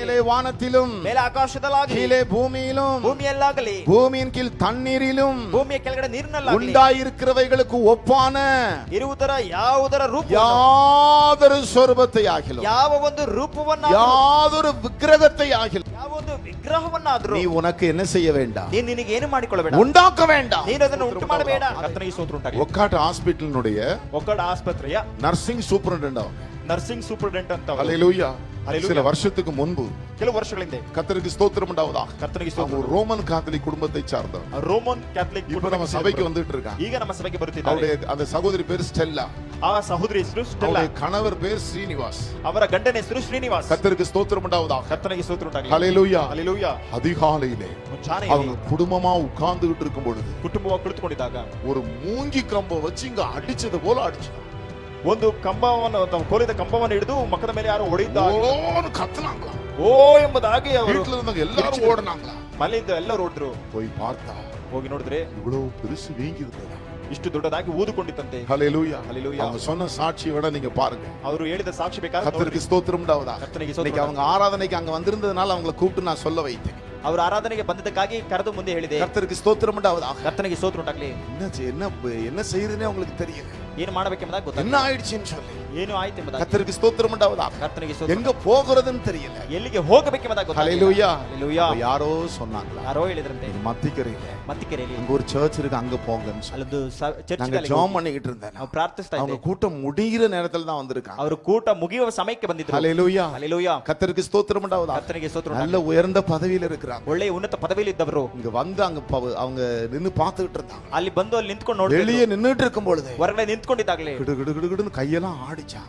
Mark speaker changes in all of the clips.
Speaker 1: மேலே வானத்திலும்
Speaker 2: ಮೇಲೆ ಆಕಾಶದಲ್ಲಾಗಲಿ
Speaker 1: கீழே பூமியிலும்
Speaker 2: ಭೂಮಿಯಲ್ಲಾಗಲಿ
Speaker 1: பூமியின் கீழ் தண்ணீரிலும்
Speaker 2: ಭೂಮಿಯ ಕೆಳಗಡೆ ನೀರಿನಲ್ಲಾಗಲಿ
Speaker 1: உண்டாயிருக்கிறவைகளுக்கு ஒப்பான
Speaker 2: ಇರುವುದರ ಯಾವುದರ ರೂಪ
Speaker 1: யாதொரு சொரூபத்தை ஆகிலும்
Speaker 2: ಯಾವ ಒಂದು ರೂಪವನ್ನ
Speaker 1: யாதொரு விக்கிரகத்தை ஆகிலும்
Speaker 2: ಯಾವ ಒಂದು ವಿಗ್ರಹವನ್ನಾದರೂ
Speaker 1: நீ உனக்கு என்ன செய்ய வேண்டாம்,
Speaker 2: ನೀನು ನಿನಗೆ ಏನು ಮಾಡಿಕೊಳ್ಳಬೇಡ,
Speaker 1: உண்டாக்க வேண்டாம்.
Speaker 2: ನೀನು ಅದನ್ನು ಉಂಟು ಮಾಡಬೇಡ. ಕರ್ತನಿಗೆ ಸ್ತೋತ್ರ ಉಂಟಾಗಲಿ.
Speaker 1: ஒக்காட்டு ஹாஸ்பிடலினுடைய
Speaker 2: ಒಕ್ಕಡ ಆಸ್ಪತ್ರೆಯ
Speaker 1: நர்சிங் சூப்பரண்டென்ட் அவங்க.
Speaker 2: ನರ್ಸಿಂಗ್ ಸೂಪರಿಂಟೆಂಡೆಂಟ್ ಅಂತ ಅವರು.
Speaker 1: ஹalleluya.
Speaker 2: Hallelujah.
Speaker 1: சில வருஷத்துக்கு முன்பு
Speaker 2: ಕೆಲವು ವರ್ಷಗಳ ಹಿಂದೆ
Speaker 1: கர்த்தருக்கு ஸ்தோத்திரம் உண்டாவதாக.
Speaker 2: ಕರ್ತನಿಗೆ
Speaker 1: அவங்க
Speaker 2: ಸ್ತೋತ್ರ.
Speaker 1: ஒரு ரோமன் காத்தலிக் குடும்பத்தை சார்ந்தவர்.
Speaker 2: ರೋಮನ್ ಕ್ಯಾಥಲಿಕ್
Speaker 1: இப்ப நம்ம சபைக்கு வந்துட்டு இருக்காங்க.
Speaker 2: ಈಗ ನಮ್ಮ ಸಭೆಗೆ ಬರುತ್ತಿದ್ದಾರೆ.
Speaker 1: அவருடைய அந்த சகோதரி பேர் ஸ்டெல்லா,
Speaker 2: ಆ ಸಹೋದರಿ ಹೆಸರು ಸ್ಟೆಲ್ಲಾ,
Speaker 1: அவருடைய கணவர் பேர் ஸ்ரீனிவாஸ்.
Speaker 2: ಅವರ ಗಂಡನ ಹೆಸರು ಶ್ರೀನಿವಾಸ್.
Speaker 1: கர்த்தருக்கு ஸ்தோத்திரம் உண்டாவதாக.
Speaker 2: ಕರ್ತನಿಗೆ ಸ್ತೋತ್ರ ಉಂಟಾಗಲಿ.
Speaker 1: ஹalleluya.
Speaker 2: ಹalleluya.
Speaker 1: அதிகாலையிலே
Speaker 2: ಮುಂಜಾನೆ
Speaker 1: அவங்க குடும்பமா உட்கார்ந்துகிட்டு இருக்கும் பொழுது
Speaker 2: ಕುಟುಂಬವಾಗಿ ಕುಳಿತುಕೊಂಡಿದ್ದಾಗ
Speaker 1: ஒரு மூங்கி கம்பை வச்சு இங்க அடிச்சது போல அடிச்சு
Speaker 2: ಒಂದು ಕಂಬವನ್ನು ಕೋಲಿದ ಕಂಬವನ್ನು ಹಿಡಿದು ಮಕ್ಕದ ಮೇಲೆ ಯಾರು ಹೊಡೆದಿದ್ದಾರೆ.
Speaker 1: ஓன்னு கத்துனாங்களா.
Speaker 2: ಓ ಎಂಬುದಾಗಿ ಅವರು
Speaker 1: வீட்டுல இருந்தவங்க எல்லாரும் ஓடுனாங்களா.
Speaker 2: ಮನೆಯಿಂದ ಎಲ್ಲರೂ ಹೊರಟರು.
Speaker 1: போய் பார்த்தா
Speaker 2: ಹೋಗಿ ನೋಡಿದ್ರೆ
Speaker 1: இவ்வளவு பெருசு வீங்கி இருந்ததா.
Speaker 2: ಇಷ್ಟು ದೊಡ್ಡದಾಗಿ ಊದಿಕೊಂಡಿತ್ತಂತೆ.
Speaker 1: ஹalleluya.
Speaker 2: ஹalleluya.
Speaker 1: அவங்க சொன்ன சாட்சியை விட நீங்க பாருங்க.
Speaker 2: ಅವರು ಹೇಳಿದ ಸಾಕ್ಷಿ ಬೇಕಾದ್ರೆ
Speaker 1: கர்த்தருக்கு ஸ்தோத்திரம் உண்டாவதாக.
Speaker 2: கர்த்தருக்கு
Speaker 1: இன்னைக்கு
Speaker 2: ಸ್ತೋತ್ರ.
Speaker 1: அவங்க ஆராதனைக்கு அங்க வந்திருந்ததனால அவங்களை கூப்பிட்டு நான் சொல்ல வைத்தேன்.
Speaker 2: ಅವರು ಆರಾಧನೆಗೆ ಬಂದದಕ್ಕಾಗಿ ಕರೆದು ಮುಂದೆ ಹೇಳಿದೆ.
Speaker 1: கர்த்தருக்கு ஸ்தோத்திரம் உண்டாவதாக.
Speaker 2: ಕರ್ತನಿಗೆ ಸ್ತೋತ್ರ ಉಂಟಾಗಲಿ.
Speaker 1: என்ன செய்யுதுன்னே உங்களுக்கு தெரியல.
Speaker 2: ಏನು ಮಾಡಬೇಕೆಂಬುದಾಗಿ
Speaker 1: என்ன
Speaker 2: ಗೊತ್ತಾಗಲಿಲ್ಲ.
Speaker 1: ஆயிடுச்சுன்னு சொல்லி.
Speaker 2: ಏನು ಆಯ್ತು ಎಂಬುದಾಗಿ.
Speaker 1: கர்த்தருக்கு ஸ்தோத்திரம் உண்டாவதாக.
Speaker 2: ಕರ್ತನಿಗೆ ಸ್ತೋತ್ರ.
Speaker 1: எங்க போகிறதுன்னு தெரியல.
Speaker 2: ಎಲ್ಲಿಗೆ ಹೋಗಬೇಕೆಂಬುದಾಗಿ ಗೊತ್ತಾಗಲಿಲ್ಲ.
Speaker 1: ஹalleluya.
Speaker 2: ಹalleluya.
Speaker 1: அப்ப யாரோ சொன்னாங்களா,
Speaker 2: ಯಾರೋ ಹೇಳಿದ್ರಂತೆ
Speaker 1: மத்திக்கரையில
Speaker 2: ಮತ್ತಿಕೆರೆಯಲ್ಲಿ
Speaker 1: அங்க ஒரு சர்ச் இருக்கு, அங்க போங்கன்னு சொல்லி.
Speaker 2: ಅಲ್ಲೊಂದು ಚರ್ಚ್
Speaker 1: நாங்க ஜெபம் பண்ணிக்கிட்டு இருந்தேன்.
Speaker 2: ನಾವು ಪ್ರಾರ್ಥಿಸ್ತಾ
Speaker 1: அவங்க
Speaker 2: ಇದ್ದೆ.
Speaker 1: கூட்டம் முடிகிற நேரத்துல தான் வந்திருக்காங்க.
Speaker 2: ಅವರು ಕೂಟ ಮುಗಿಯುವ ಸಮಯಕ್ಕೆ ಬಂದಿದ್ರು.
Speaker 1: ஹalleluya.
Speaker 2: ಹalleluya.
Speaker 1: கர்த்தருக்கு ஸ்தோத்திரம் உண்டாவதாக.
Speaker 2: ಕರ್ತನಿಗೆ ಸ್ತೋತ್ರ
Speaker 1: நல்ல
Speaker 2: ಉಂಟಾಗಲಿ.
Speaker 1: உயர்ந்த பதவியில இருக்கிறாங்க.
Speaker 2: ಒಳ್ಳೆಯ ಉನ್ನತ ಪದವಿಯಲ್ಲಿ ಇದ್ದವರು
Speaker 1: இங்க வந்து அங்க அவங்க நின்னு பார்த்துக்கிட்டு இருந்தாங்க.
Speaker 2: ಅಲ್ಲಿ ಬಂದು ಅಲ್ಲಿ ನಿಂತ್ಕೊಂಡು ನೋಡಿದ್ರು.
Speaker 1: வெளியே நின்னுட்டு இருக்கும் பொழுது
Speaker 2: ಹೊರಗಡೆ ನಿಂತ್ಕೊಂಡಿದ್ದಾಗಲೇ
Speaker 1: கிடு கிடு கிடு கிடுன்னு கையெல்லாம் ஆடிச்சா.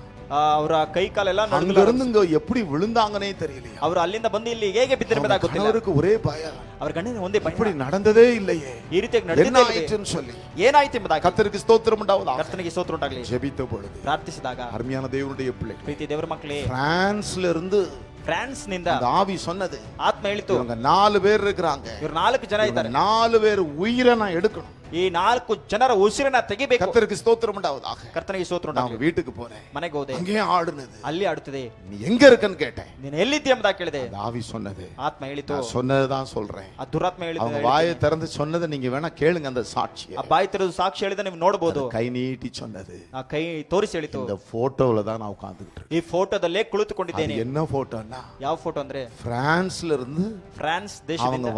Speaker 2: ಅವರ ಕೈ ಕಾಲೆಲ್ಲ
Speaker 1: அங்க இருந்து இங்க எப்படி விழுந்தாங்கன்னே தெரியலையா.
Speaker 2: ಅವರು ಅಲ್ಲಿಂದ ಬಂದು ಇಲ್ಲಿ ಹೇಗೆ ಬಿದ್ದಿರಬೇಕಾಗಿ ಗೊತ್ತಿಲ್ಲ.
Speaker 1: அவருக்கு ஒரே பயம்.
Speaker 2: ಅವರ ಗಂಡನಿಗೆ ಒಂದೇ ಭಯ.
Speaker 1: இப்படி நடந்ததே இல்லையே,
Speaker 2: ಈ ರೀತಿಯಾಗಿ
Speaker 1: என்ன
Speaker 2: ನಡೆದಿಲ್ಲ
Speaker 1: ஆயிடுச்சுன்னு சொல்லி
Speaker 2: ಏನಾಯ್ತು ಎಂಬುದಾಗಿ
Speaker 1: கர்த்தருக்கு ஸ்தோத்திரம் உண்டாவதாக.
Speaker 2: ಕರ್ತನಿಗೆ ಸ್ತೋತ್ರ ಉಂಟಾಗಲಿ.
Speaker 1: ஜெபித்த பொழுது
Speaker 2: ಪ್ರಾರ್ಥಿಸಿದಾಗ
Speaker 1: அருமையான தேவனுடைய பிள்ளைகள்,
Speaker 2: ಪ್ರೀತಿ ದೇವರ ಮಕ್ಕಳೇ,
Speaker 1: பிரான்ஸ்ல இருந்து
Speaker 2: ಫ್ರಾನ್ಸ್ ನಿಂದ
Speaker 1: அந்த ஆவி சொன்னது,
Speaker 2: ಆತ್ಮ ಹೇಳಿತು,
Speaker 1: இவங்க 4 பேர் இருக்கிறாங்க,
Speaker 2: ಇವರು 4 ಜನ ಇದ್ದಾರೆ.
Speaker 1: 4 பேர் உயிரை நான் எடுக்கணும்.
Speaker 2: ಈ 4 ಜನರ ಉಸಿರನ್ನ ತೆಗಿಬೇಕು.
Speaker 1: கர்த்தருக்கு ஸ்தோத்திரம் உண்டாவதாக.
Speaker 2: ಕರ್ತನಿಗೆ ಸ್ತೋತ್ರ
Speaker 1: நான்
Speaker 2: ಉಂಟಾಗಲಿ.
Speaker 1: வீட்டுக்கு போறேன்,
Speaker 2: ಮನೆಗೆ ಹೋದೆ,
Speaker 1: அங்கே ஆடுனது,
Speaker 2: ಅಲ್ಲಿ ಆಡುತ್ತದೆ.
Speaker 1: நீ எங்க இருக்கன்னு கேட்டேன்.
Speaker 2: ನೀನು ಎಲ್ಲಿದ್ದೀಯ ಎಂಬುದಾಗಿ ಕೇಳಿದೆ.
Speaker 1: அந்த ஆவி சொன்னது,
Speaker 2: ಆತ್ಮ ಹೇಳಿತು,
Speaker 1: நான் சொன்னதுதான் சொல்றேன்.
Speaker 2: ಆ ದುರಾತ್ಮ
Speaker 1: அவங்க
Speaker 2: ಹೇಳಿದ
Speaker 1: வாயை திறந்து சொன்னதை நீங்க வேணா கேளுங்க. அந்த சாட்சியை
Speaker 2: ಆ ಬಾಯಿ ತೆರೆದು ಸಾಕ್ಷಿ ಹೇಳಿದ ನೀವು ನೋಡಬಹುದು.
Speaker 1: கை நீட்டி சொன்னது,
Speaker 2: ಆ ಕೈ ತೋರಿಸಿ ಹೇಳಿತು,
Speaker 1: இந்த போட்டோல தான் நான் உட்கார்ந்துட்டு இருக்கேன்.
Speaker 2: ಈ ಫೋಟೋದಲ್ಲೇ ಕುಳಿತುಕೊಂಡಿದ್ದೇನೆ.
Speaker 1: அது என்ன போட்டோன்னா,
Speaker 2: ಯಾವ ಫೋಟೋ ಅಂದ್ರೆ
Speaker 1: பிரான்ஸ்ல இருந்து
Speaker 2: ಫ್ರಾನ್ಸ್
Speaker 1: அவங்க
Speaker 2: ದೇಶದಿಂದ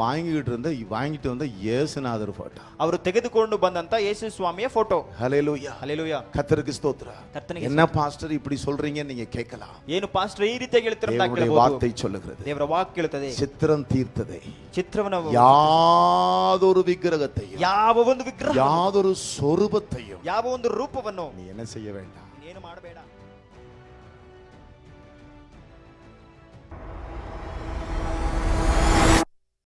Speaker 1: வாங்கிட்டு வந்த இயேசுநாதர் போட்டோ.
Speaker 2: ಅವರು ತೆಗೆದುಕೊಂಡು ಬಂದಂತ ಯೇಸು ಸ್ವಾಮಿಯ ಫೋಟೋ.
Speaker 1: ஹalleluya.
Speaker 2: ಹalleluya.
Speaker 1: கர்த்தருக்கு ஸ்தோத்திரம்.
Speaker 2: ಕರ್ತನಿಗೆ
Speaker 1: என்ன பாஸ்டர் இப்படி சொல்றீங்கன்னு நீங்க கேட்கலாம்.
Speaker 2: ಏನು ಪಾಸ್ಟರ್ ಈ ರೀತಿಯಾಗಿ ಹೇಳ್ತೀರಾ ಅಂತ
Speaker 1: தேவனுடைய
Speaker 2: ಕೇಳಬಹುದು.
Speaker 1: வார்த்தை சொல்லுகிறது,
Speaker 2: ದೇವರ ವಾಕ್ಯ ಹೇಳುತ್ತದೆ,
Speaker 1: சித்திரம் தீர்த்ததை,
Speaker 2: ಚಿತ್ರವನ್ನು
Speaker 1: யாதொரு விக்கிரகத்தையும்,
Speaker 2: ಯಾವ ಒಂದು ವಿಗ್ರಹ,
Speaker 1: யாதொரு சொரூபத்தையும்
Speaker 2: ಯಾವ ಒಂದು ರೂಪವನ್ನು
Speaker 1: நீ என்ன செய்ய வேண்டாம்.
Speaker 2: ಏನು ಮಾಡಬೇಡ.